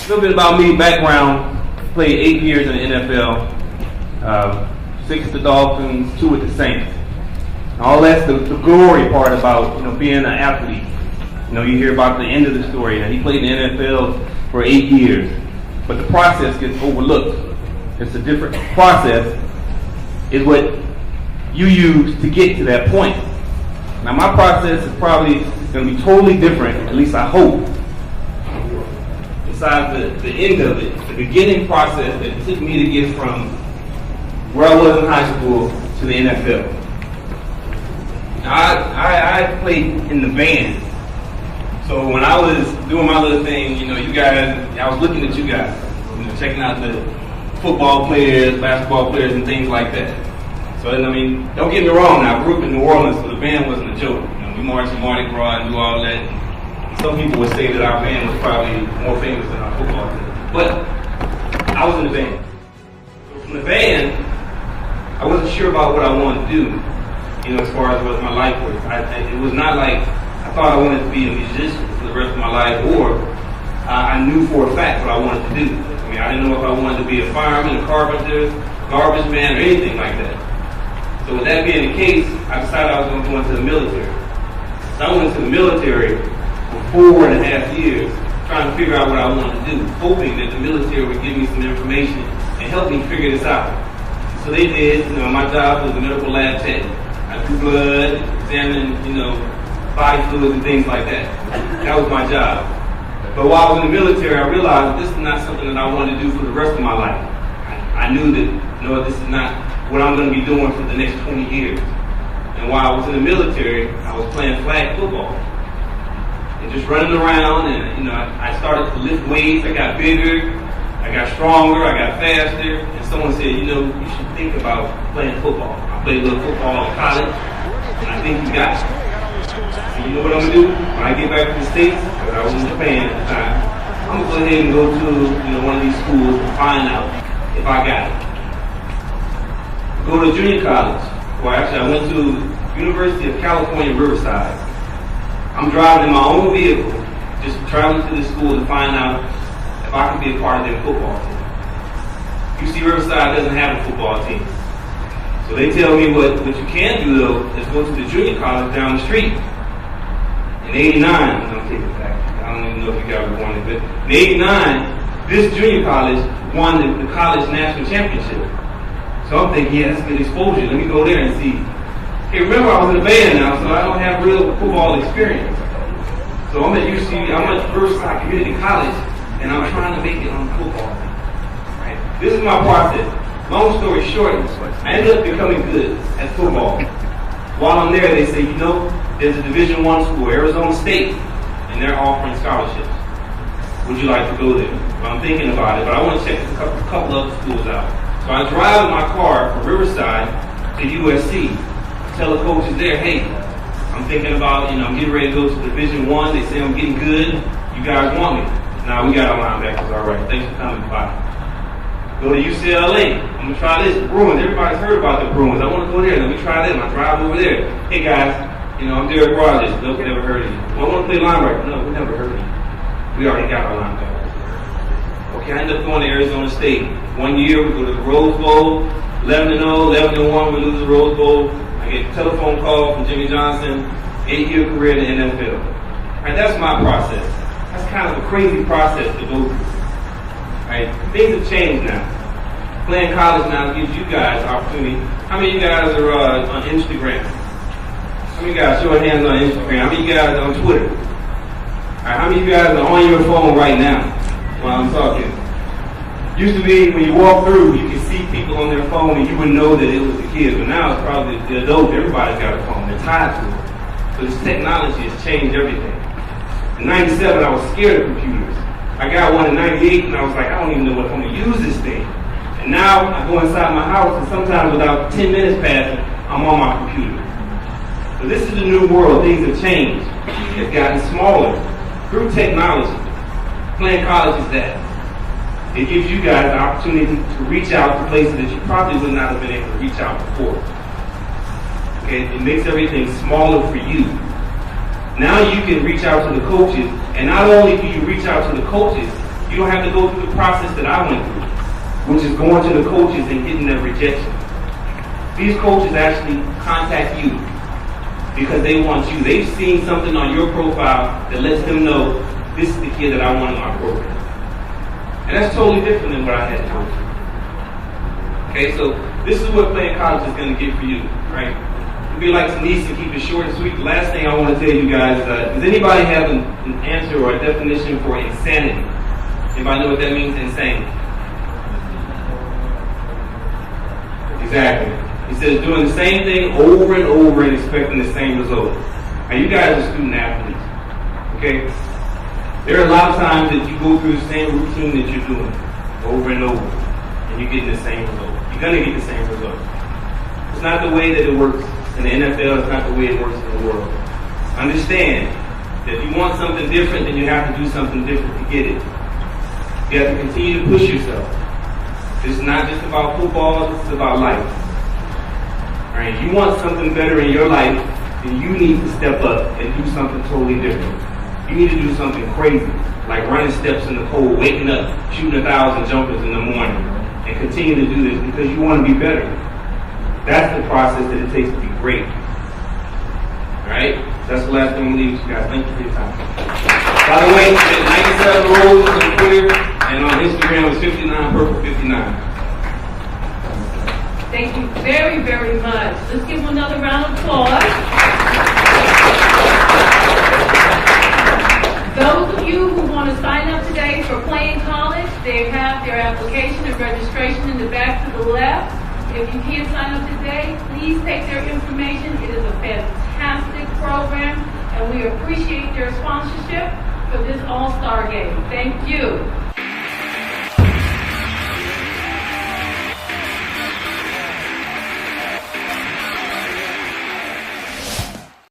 little bit about me, background. Played 8 years in the NFL, 6 with the Dolphins, 2 with the Saints. All that's the glory part about being an athlete. You hear about the end of the story. He played in the NFL for 8 years, but the process gets overlooked. It's a different process, is what you use to get to that point. Now my process is probably going to be totally different, at least I hope. Besides the end of it, the beginning process that it took me to get from where I was in high school to the NFL. I played in the band. So when I was doing my little thing, you guys, I was looking at you guys, checking out the football players, basketball players, and things like that. So, don't get me wrong, I grew up in New Orleans, so the band wasn't a joke. We marched in Mardi Gras and do all that. Some people would say that our band was probably more famous than our football team. But I was in the band. So from the band, I wasn't sure about what I wanted to do, as far as what my life was. It was not like I thought I wanted to be a musician for the rest of my life, or I knew for a fact what I wanted to do. I didn't know if I wanted to be a fireman, a carpenter, garbage man, or anything like that. So with that being the case, I decided I was going to go into the military. So I went into the military for 4.5 years, trying to figure out what I wanted to do, hoping that the military would give me some information and help me figure this out. So they did. My job was a medical lab tech. I drew blood, examined, body fluids and things like that. That was my job. But while I was in the military, I realized this is not something that I wanted to do for the rest of my life. I knew that, this is not what I'm going to be doing for the next 20 years. And while I was in the military, I was playing flag football. And just running around, and I started to lift weights. I got bigger, I got stronger, I got faster. And someone said, you should think about playing football. I played a little football in college, and I think you got it. So you know what I'm gonna do? When I get back to the States, because I was in Japan at the time, I'm gonna go ahead and go to one of these schools and find out if I got it. Go to junior college. Well, actually, I went to University of California, Riverside. I'm driving in my own vehicle, just traveling to the school to find out if I could be a part of their football team. UC Riverside doesn't have a football team. So they tell me what you can do, though, is go to the junior college down the street. In '89, I'm going to take it back. I don't even know if you guys were born, but in '89, this junior college won the college national championship. So I'm thinking, yeah, that's good exposure. Let me go there and see. Hey, remember, I was in a band now, so I don't have real football experience. So I'm at Riverside Community College, and I'm trying to make it on the football team. Right? This is my process. Long story short, I ended up becoming good at football. While I'm there, they say, there's a Division I school, Arizona State, and they're offering scholarships. Would you like to go there? Well, I'm thinking about it, but I want to check a couple other schools out. So I drive in my car from Riverside to USC. Tell the coaches there, hey, I'm thinking about, I'm getting ready to go to Division I. They say I'm getting good. You guys want me? Nah, we got our linebackers all right. Thanks for coming by. Go to UCLA. I'm going to try this. Bruins. Everybody's heard about the Bruins. I want to go there. Let me try them. I drive over there. Hey, guys, I'm Derrick Rodgers. Nope, we never heard of you. Well, I want to play linebacker. No, we never heard of you. We already got our linebacker. Okay, I end up going to Arizona State. 1 year, we go to the Rose Bowl. 11-0, 11-1, we lose the Rose Bowl. I get a telephone call from Jimmy Johnson. 8-year career in the NFL. All right, that's my process. That's kind of a crazy process to go through. Right? Things have changed now. Playing college now gives you guys opportunity. How many of you guys are on Instagram? How many of you guys show your hands on Instagram? How many of you guys are on Twitter? All right, how many of you guys are on your phone right now while I'm talking? Used to be when you walk through, you could see people on their phone and you would know that it was the kids. But now it's probably the adults. Everybody's got a phone. They're tied to it. So this technology has changed everything. In '97, I was scared of computers. I got one in '98 and I was like, I don't even know what I'm going to use this thing. And now I go inside my house and sometimes without 10 minutes passing, I'm on my computer. So this is the new world. Things have changed. It's gotten smaller through technology. Playing college is that. It gives you guys the opportunity to reach out to places that you probably would not have been able to reach out before. Okay, it makes everything smaller for you. Now you can reach out to the coaches, and not only do you reach out to the coaches, You don't have to go through the process that I went through, which is going to the coaches and getting their rejection. These coaches actually contact you because they want you. They've seen something on your profile that lets them know this is the kid that I want in my program. And that's totally different than what I had to go through. Okay, so this is what playing college is going to get for you, right? It'll be like Denise to keep it short and sweet. The last thing I want to tell you guys, does anybody have an answer or a definition for insanity? Anybody know what that means, insane? Exactly. He says doing the same thing over and over and expecting the same result. Now you guys are student athletes, okay? There are a lot of times that you go through the same routine that you're doing over and over, and you're getting the same result. You're going to get the same result. It's not the way that it works in the NFL. It's not the way it works in the world. Understand that if you want something different, then you have to do something different to get it. You have to continue to push yourself. This is not just about football. This is about life. All right? If you want something better in your life, then you need to step up and do something totally different. You need to do something crazy, like running steps in the cold, waking up, shooting 1,000 jumpers in the morning, and continue to do this because you want to be better. That's the process that it takes to be great. Alright? That's the last thing we leave with you guys. Thank you for your time. By the way, 97 Rose on Twitter, and on Instagram is 59Purple59. Thank you very, very much. Let's give them another round of applause. Those of you who want to sign up today for playing college, they have their application and registration in the back to the left. If you can't sign up today, please take their information. It is a fantastic program, and we appreciate their sponsorship for this all-star game. Thank you.